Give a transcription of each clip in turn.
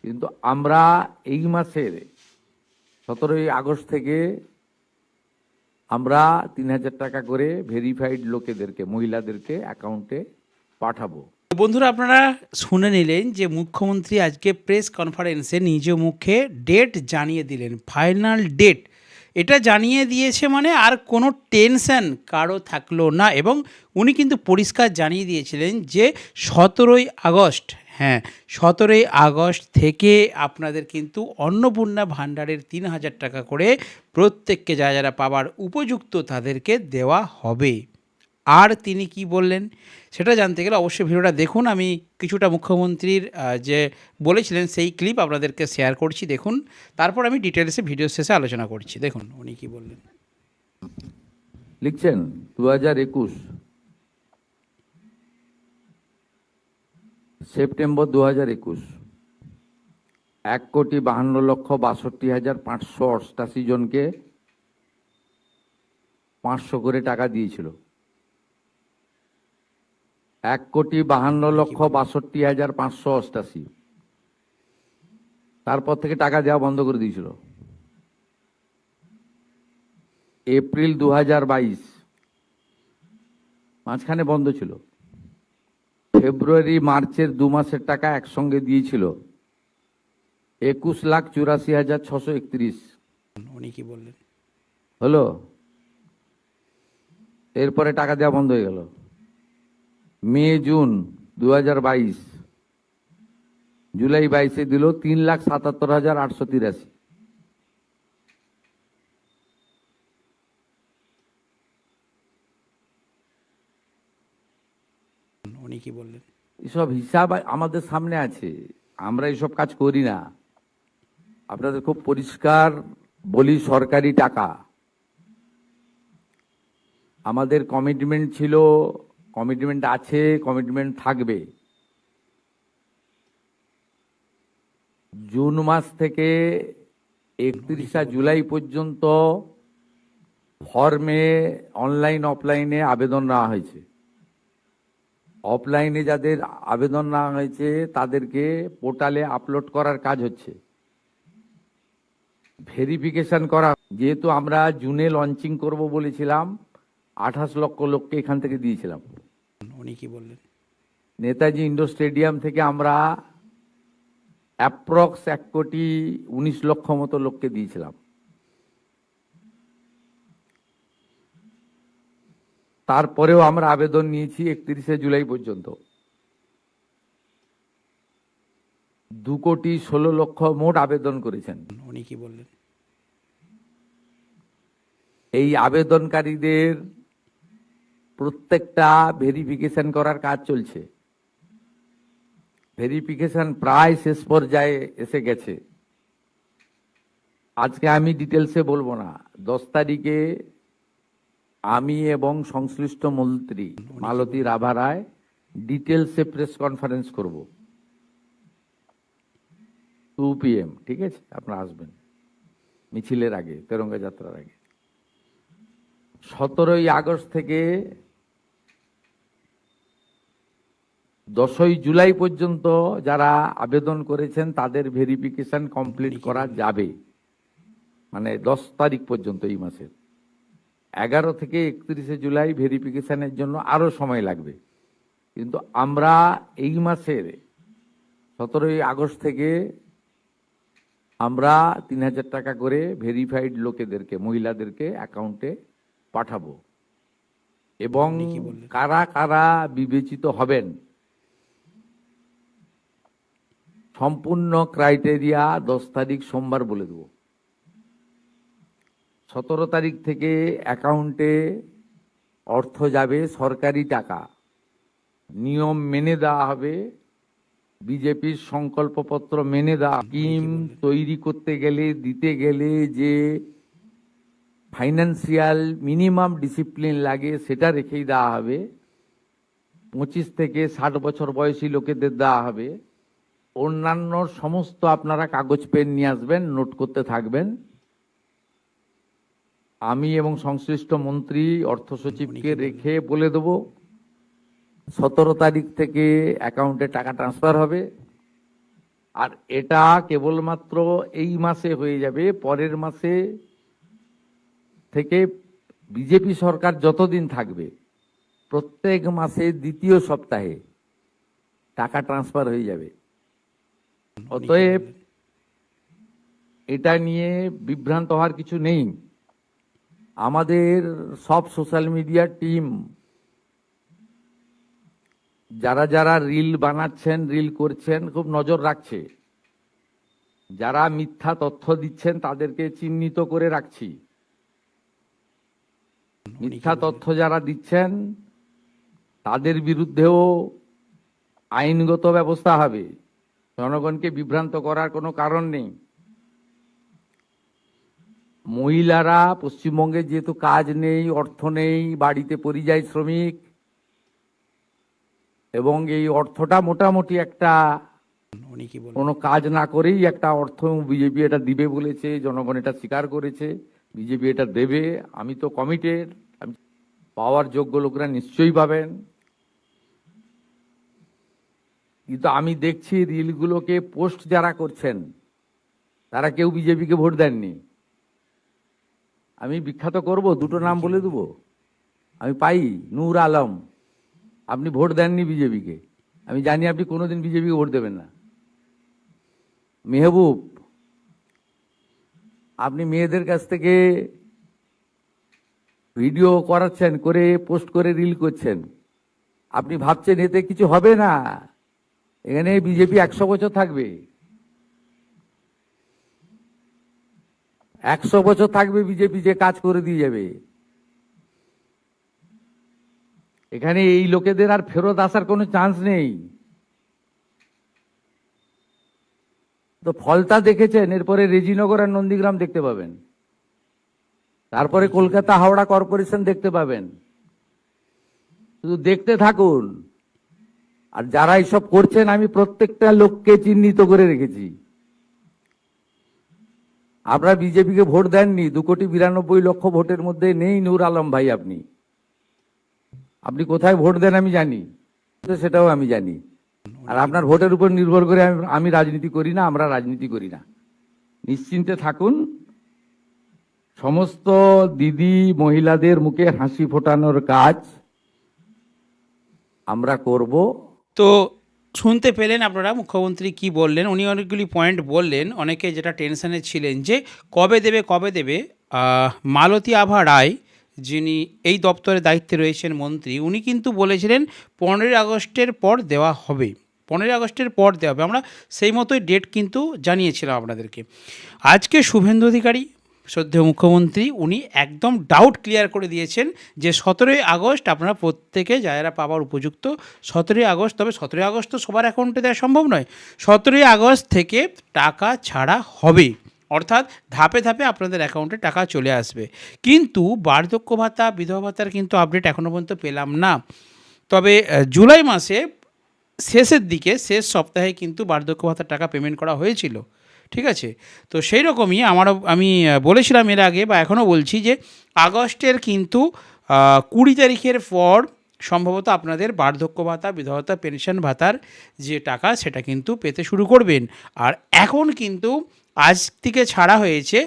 কিন্তু আমরা এই মাসের 17ই আগস্ট থেকে আমরা 3,000 টাকা করে ভেরিফাইড লোকেদেরকে, মহিলাদেরকে অ্যাকাউন্টে পাঠাবো। বন্ধুরা, আপনারা শুনে নিলেন যে মুখ্যমন্ত্রী আজকে প্রেস কনফারেন্সে নিজ মুখে ডেট জানিয়ে দিলেন, ফাইনাল ডেট। এটা জানিয়ে দিয়েছে মানে আর কোনো টেনশন কারো থাকলো না। এবং উনি কিন্তু পরিষ্কার জানিয়ে দিয়েছিলেন যে 17ই আগস্ট, হ্যাঁ 17ই আগস্ট থেকে আপনাদের কিন্তু অন্নপূর্ণা ভাণ্ডারের 3,000 টাকা করে প্রত্যেককে যারা যারা পাওয়ার উপযুক্ত তাদেরকে দেওয়া হবে। আর তিনি কি বললেন সেটা জানতে গেলে অবশ্যই ভিডিওটা দেখুন। আমি কিছুটা মুখ্যমন্ত্রীর যে বলেছিলেন সেই ক্লিপ আপনাদেরকে শেয়ার করছি, দেখুন। তারপর আমি ডিটেলসে ভিডিও শেষে আলোচনা করছি। দেখুন উনি কি বললেন। লিখছেন 2021 সেপ্টেম্বর 2021 1,52,62,588 জনকে 500 করে টাকা দিয়েছিল। 1,52,62,588। তারপর থেকে টাকা দেওয়া বন্ধ করে দিয়েছিল। এপ্রিল 2022 মাঝখানে বন্ধ ছিল। ফেব্রুয়ারি মার্চের 2 মাসের টাকা একসঙ্গে দিয়েছিল 21,84,631। উনি কি বললেন। হলো, এরপরে টাকা দেওয়া বন্ধ হয়ে গেল। মে জুন 2022, জুলাই 22-এ দিল 3,77,883। উনি কি বললেন। এসব হিসাব আমাদের সামনে আছে, আমরা এসব কাজ করি না। আপনাদের খুব পরিষ্কার বলি, সরকারি টাকা। আমাদের কমিটমেন্ট ছিল, কমিটমেন্ট আছে, কমিটমেন্ট থাকবে। জুন মাস থেকে 31শে জুলাই পর্যন্ত ফর্মে অনলাইন অফলাইনে আবেদন নেওয়া হয়েছে। অফলাইনে যাদের আবেদন নেওয়া হয়েছে তাদেরকে পোর্টালে আপলোড করার কাজ হচ্ছে, ভেরিফিকেশন করা। যেহেতু আমরা জুনে লঞ্চিং করব বলেছিলাম, 28 লক্ষ লোককে এখান থেকে দিয়েছিলাম। উনি কি বললেন। নেতাজি ইন্ডোর স্টেডিয়াম থেকে আমরা অ্যাপ্রক্স 1,19,00,000 মতো লোককে দিয়েছিলাম। তারপরেও আমরা আবেদন নিয়েছি 31শে জুলাই পর্যন্ত। 2,16,00,000 মোট আবেদন করেছেন। উনি কি বললেন। এই আবেদনকারীদের প্রত্যেকটা ভেরিফিকেশন করার কাজ চলছে। ভেরিফিকেশন প্রায় শেষ পর্যায়ে এসে গেছে। আজকে আমি ডিটেলসে বলবো না। 10 তারিখে আমি এবং সংশ্লিষ্ট মন্ত্রী মালতী রাভা রায় ডিটেলসে প্রেস কনফারেন্স করব 2 PM, ঠিক আছে? আপনারা আসবেন মিছিলের আগে, তেরঙ্গা যাত্রার আগে। 17ই আগস্ট থেকে 10ই জুলাই পর্যন্ত যারা আবেদন করেছেন তাদের ভেরিফিকেশন কমপ্লিট করা যাবে, মানে 10 তারিখ পর্যন্ত এই মাসের। 11 থেকে 31শে জুলাই ভেরিফিকেশনের জন্য আরো সময় লাগবে। কিন্তু আমরা এই মাসের 17ই আগস্ট থেকে আমরা 3,000 টাকা করে ভেরিফাইড লোকেদেরকে, মহিলাদেরকে অ্যাকাউন্টে পাঠাবো। এবং কারা কারা বিবেচিত হবেন সম্পূর্ণ ক্রাইটেরিয়া 10 তারিখ সোমবার বলে দেব। 17 তারিখ থেকে অ্যাকাউন্টে অর্থ যাবে, সরকারি টাকা, নিয়ম মেনে দেওয়া হবে, বিজেপির সংকল্পপত্র মেনে দেওয়া। স্কিম তৈরি করতে গেলে, দিতে গেলে যে ফাইন্যান্সিয়াল মিনিমাম ডিসিপ্লিন লাগে সেটা রেখেই দেওয়া হবে। 25 থেকে 60 বছর বয়সী লোকেদের দেওয়া হবে। অন্যান্য সমস্ত আপনারা কাগজ পেন নিয়ে আসবেন, নোট করতে থাকবেন। আমি এবং সংশ্লিষ্ট মন্ত্রী অর্থ সচিবকে রেখে বলে দেব 17 তারিখ থেকে অ্যাকাউন্টে টাকা ট্রান্সফার হবে। আর এটা কেবলমাত্র এই মাসে হয়ে যাবে, পরের মাসে থেকে বিজেপি সরকার যতদিন থাকবে প্রত্যেক মাসে দ্বিতীয় সপ্তাহে টাকা ট্রান্সফার হয়ে যাবে। অতএব এটা নিয়ে বিভ্রান্ত হওয়ার কিছু নেই। আমাদের সব সোশ্যাল মিডিয়া টিম যারা যারা রিল বানাচ্ছেন, রিল করছেন, খুব নজর রাখছে। যারা মিথ্যা তথ্য দিচ্ছেন তাদেরকে চিহ্নিত করে রাখছি। মিথ্যা তথ্য যারা দিচ্ছেন তাদের বিরুদ্ধেও আইনগত ব্যবস্থা হবে। জনগণকে বিভ্রান্ত করার কোনো কারণ নেই। মহিলারা পশ্চিমবঙ্গে যেহেতু কাজ নেই, অর্থ নেই, বাড়িতে পরিযায়ী শ্রমিক, এবং এই অর্থটা মোটামুটি একটা কোনো কাজ না করেই একটা অর্থ বিজেপি এটা দিবে বলেছে, জনগণ এটা স্বীকার করেছে, বিজেপি এটা দেবে। আমি তো কমিটেড, আমি পাওয়ার যোগ্য লোকরা নিশ্চয়ই পাবেন। কিন্তু আমি দেখছি রিলগুলোকে পোস্ট যারা করছেন তারা কেউ বিজেপিকে ভোট দেননি। আমি বিখ্যাত করব, দুটো নাম বলে দেবো। আমি পাই নূর আলম, আপনি ভোট দেননি বিজেপিকে, আমি জানি আপনি কোনোদিন বিজেপিকে ভোট দেবেন না। মেহবুব, আপনি মেয়েদের কাছ থেকে ভিডিও করাচ্ছেন, করে পোস্ট করে রিল করছেন, আপনি ভাবছেন এতে কিছু হবে না। এখানে বিজেপি 100 বছর থাকবে, 100 বছর থাকবে বিজেপি, যে কাজ করে দিয়ে যাবে। এখানে এই লোকেদের আর ফেরত আসার কোনো চান্স নেই। তো ফলতা দেখেছেন, এরপরে রেজিনগর আর নন্দীগ্রাম দেখতে পাবেন, তারপরে কলকাতা হাওড়া কর্পোরেশন দেখতে পাবেন। শুধু দেখতে থাকুন। আর যারা এইসব করছেন আমি প্রত্যেকটা লোককে চিহ্নিত করে রেখেছি। আপনারা বিজেপিকে ভোট দেননি, 2,92,00,000 ভোটের মধ্যে নেই নূর আলম ভাই। আপনি কোথায় ভোট দেন আমি জানি, সেটাও আমি জানি। আর আপনার ভোটের উপর নির্ভর করে আমি রাজনীতি করি না, আমরা রাজনীতি করি না। নিশ্চিন্তে থাকুন। সমস্ত দিদি মহিলাদের মুখে হাসি ফোটানোর কাজ আমরা করব। তো শুনতে পেলেন আপনারা মুখ্যমন্ত্রী কি বললেন। উনি অনেকগুলি পয়েন্ট বললেন। অনেকে যেটা টেনশনে ছিলেন যে কবে দেবে মালতী আভা রায়, যিনি এই দপ্তরে দায়িত্বে রয়েছেন মন্ত্রী, উনি কিন্তু বলেছিলেন 15 আগস্টের পর দেওয়া হবে। 15 আগস্টের পর দেওয়া হবে। আমরা সেই মতোই ডেট কিন্তু জানিয়েছিলাম আপনাদেরকে। আজকে শুভেন্দু অধিকারী, শ্রদ্ধেয় মুখ্যমন্ত্রী, উনি একদম ডাউট ক্লিয়ার করে দিয়েছেন যে 17 আগস্ট আপনারা প্রত্যেকে যারা পাওয়ার উপযুক্ত 17 আগস্ট, তবে 17 আগস্ট তো সবার অ্যাকাউন্টে দেওয়া সম্ভব নয়। 17 আগস্ট থেকে টাকা ছাড়া হবে, অর্থাৎ ধাপে ধাপে আপনাদের অ্যাকাউন্টে টাকা চলে আসবে। কিন্তু বার্ধক্য ভাতা, বিধবা ভাতার কিন্তু আপডেট এখনও পর্যন্ত পেলাম না। তবে জুলাই মাসে শেষের দিকে, শেষ সপ্তাহে কিন্তু বার্ধক্য ভাতার টাকা পেমেন্ট করা হয়েছিল। ঠিক আছে, তো সেই রকমই আমি বলেছিলাম এর আগে, বা এখনও বলছি, যে আগস্টের কিন্তু 20 তারিখের পর সম্ভবত আপনাদের বার্ধক্য ভাতা, বিধবা ভাতা, পেনশন ভাতার যে টাকা সেটা কিন্তু পেতে শুরু করবেন। আর এখন কিন্তু আজ থেকে ছাড়া হয়েছে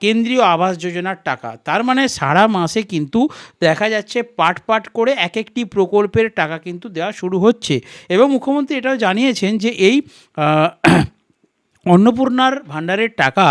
কেন্দ্রীয় আবাস যোজনার টাকা। তার মানে সারা মাসে কিন্তু দেখা যাচ্ছে পাট পাট করে এক একটি প্রকল্পের টাকা কিন্তু দেওয়া শুরু হচ্ছে। এবং মুখ্যমন্ত্রী এটাও জানিয়েছেন যে এই অন্নপূর্ণার ভাণ্ডারের টাকা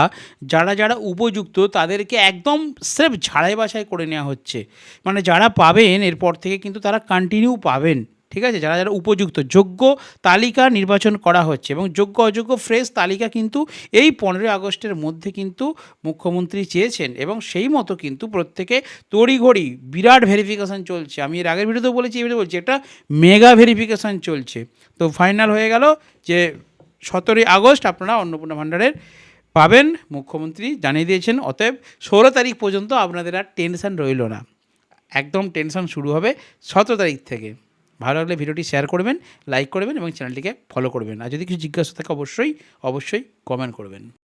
যারা যারা উপযুক্ত তাদেরকে একদম স্রেফ ঝাড়াই বাছাই করে নেওয়া হচ্ছে। মানে যারা পাবেন এরপর থেকে কিন্তু তারা কন্টিনিউ পাবেন। ঠিক আছে, যারা যারা উপযুক্ত, যোগ্য তালিকা নির্বাচন করা হচ্ছে এবং যোগ্য অযোগ্য ফ্রেশ তালিকা কিন্তু এই 15 আগস্টের মধ্যে কিন্তু মুখ্যমন্ত্রী চেয়েছেন। এবং সেই মতো কিন্তু প্রত্যেকে তড়িঘড়ি বিরাট ভেরিফিকেশান চলছে। আমি এর আগের ভিডিওতেও বলেছি, এই ভিডিও বলছি, একটা মেগা ভেরিফিকেশান চলছে। তো ফাইনাল হয়ে গেল যে 17 আগস্ট আপনারা অন্নপূর্ণা ভাণ্ডারের পাবেন, মুখ্যমন্ত্রী জানিয়ে দিয়েছেন। অতএব 16 তারিখ পর্যন্ত আপনাদের আর টেনশন রইল না, একদম টেনশন শুরু হবে 17 তারিখ থেকে। ভালো লাগলে ভিডিওটি শেয়ার করবেন, লাইক করবেন এবং চ্যানেলটিকে ফলো করবেন। আর যদি কিছু জিজ্ঞাসা থাকে অবশ্যই কমেন্ট করবেন।